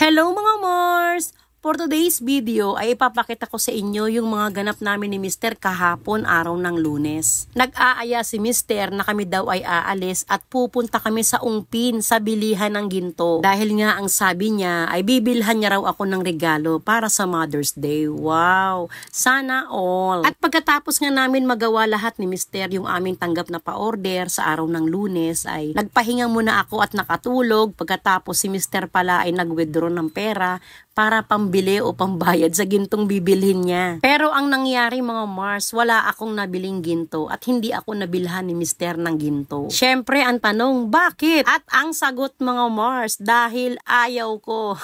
Hello mga Mars! For today's video ay ipapakita ko sa inyo yung mga ganap namin ni Mr. kahapon araw ng Lunes. Nag-aaya si Mr. na kami daw ay aalis at pupunta kami sa Ungpin sa bilihan ng ginto. Dahil nga ang sabi niya ay bibilhan niya raw ako ng regalo para sa Mother's Day. Wow! Sana all! At pagkatapos nga namin magawa lahat ni Mr. yung aming tanggap na pa-order sa araw ng Lunes ay nagpahinga muna ako at nakatulog. Pagkatapos si Mr. pala ay nag-withdraw ng pera para pambili o pambayad sa gintong bibilhin niya. Pero ang nangyari mga Mars, wala akong nabiling ginto at hindi ako nabilhan ni Mr. ng ginto. Syempre ang tanong, bakit? At ang sagot mga Mars, dahil ayaw ko.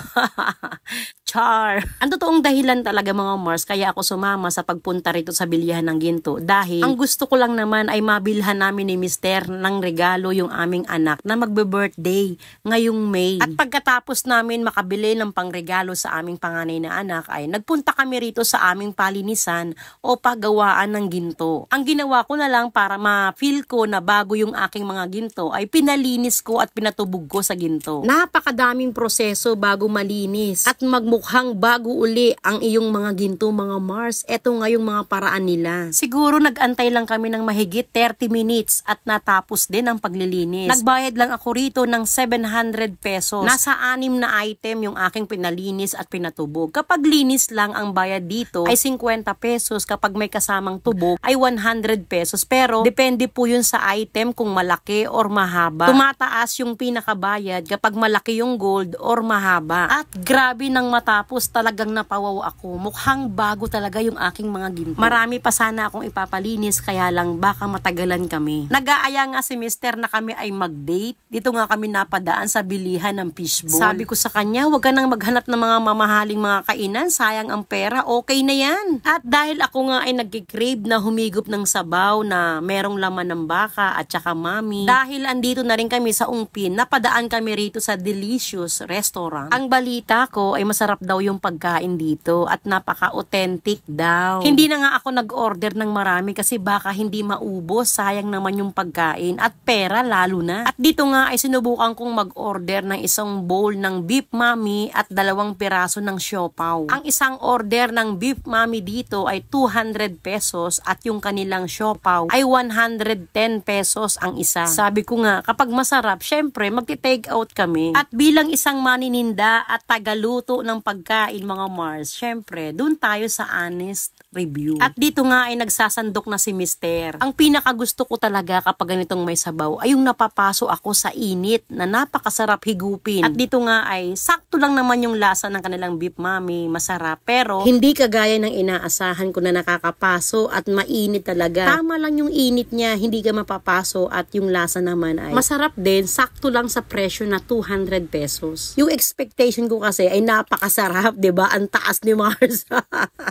Char! Ang totoong dahilan talaga mga Mars, kaya ako sumama sa pagpunta rito sa bilihan ng ginto. Dahil ang gusto ko lang naman ay mabilhan namin ni Mr. ng regalo yung aming anak na magbe-birthday ngayong May. At pagkatapos namin makabili ng pangregalo sa aming panganay na anak ay nagpunta kami rito sa aming palinisan o paggawaan ng ginto. Ang ginawa ko na lang para ma-feel ko na bago yung aking mga ginto ay pinalinis ko at pinatubog ko sa ginto. Napakadaming proseso bago malinis at magmukhang bago uli ang iyong mga ginto mga Mars. Eto nga yung mga paraan nila. Siguro nag-antay lang kami ng mahigit 30 minutes at natapos din ang paglilinis. Nagbayad lang ako rito ng 700 pesos. Nasa 6 na item yung aking pinalinis at pinatubog. Kapag linis lang ang bayad dito ay 50 pesos. Kapag may kasamang tubog ay 100 pesos. Pero depende po yun sa item kung malaki or mahaba. Tumataas yung pinakabayad kapag malaki yung gold or mahaba. At grabe nang matapos talagang napawaw ako. Mukhang bago talaga yung aking mga ginto. Marami pa sana akong ipapalinis kaya lang baka matagalan kami. Nag-aaya nga si Mr. na kami ay mag-date. Dito nga kami napadaan sa bilihan ng fishball. Sabi ko sa kanya, huwag ka nang maghanap ng mga mamahaling mga kainan, sayang ang pera, okay na yan. At dahil ako nga ay nagkikrave na humigop ng sabaw na merong laman ng baka at saka mami, dahil andito na rin kami sa Ungpin, napadaan kami rito sa Delicious Restaurant. Ang balita ko ay masarap daw yung pagkain dito at napaka-authentic daw. Hindi na nga ako nag-order ng marami kasi baka hindi maubos, sayang naman yung pagkain at pera lalo na. At dito nga ay sinubukan kong mag-order ng isang bowl ng beef mami at 2 piraso ng siopaw. Ang isang order ng beef mami dito ay 200 pesos at yung kanilang siopaw ay 110 pesos ang isa. Sabi ko nga, kapag masarap, syempre magti-take out kami. At bilang isang manininda at tagaluto ng pagkain mga Mars, syempre, dun tayo sa honest review. At dito nga ay nagsasandok na si Mr. Ang pinakagusto ko talaga kapag ganitong may sabaw ay yung napapaso ako sa init na napakasarap higupin. At dito nga ay sakto lang naman yung lasa ng kanilang beef mami, masarap. Pero hindi kagaya ng inaasahan ko na nakakapaso at mainit talaga. Tama lang yung init niya, hindi ka mapapaso at yung lasa naman ay masarap din, sakto lang sa presyo na 200 pesos. Yung expectation ko kasi ay napakasarap, 'di ba? Ang taas ni Mars.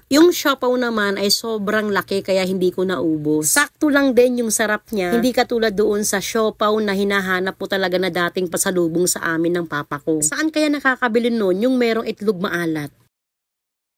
Yung siopaw naman ay sobrang laki kaya hindi ko naubos. Sakto lang din yung sarap niya. Hindi katulad doon sa siopaw na hinahanap po talaga na dating pasalubong sa amin ng papa ko. Saan kaya nakakabili noon yung merong itlog maalat?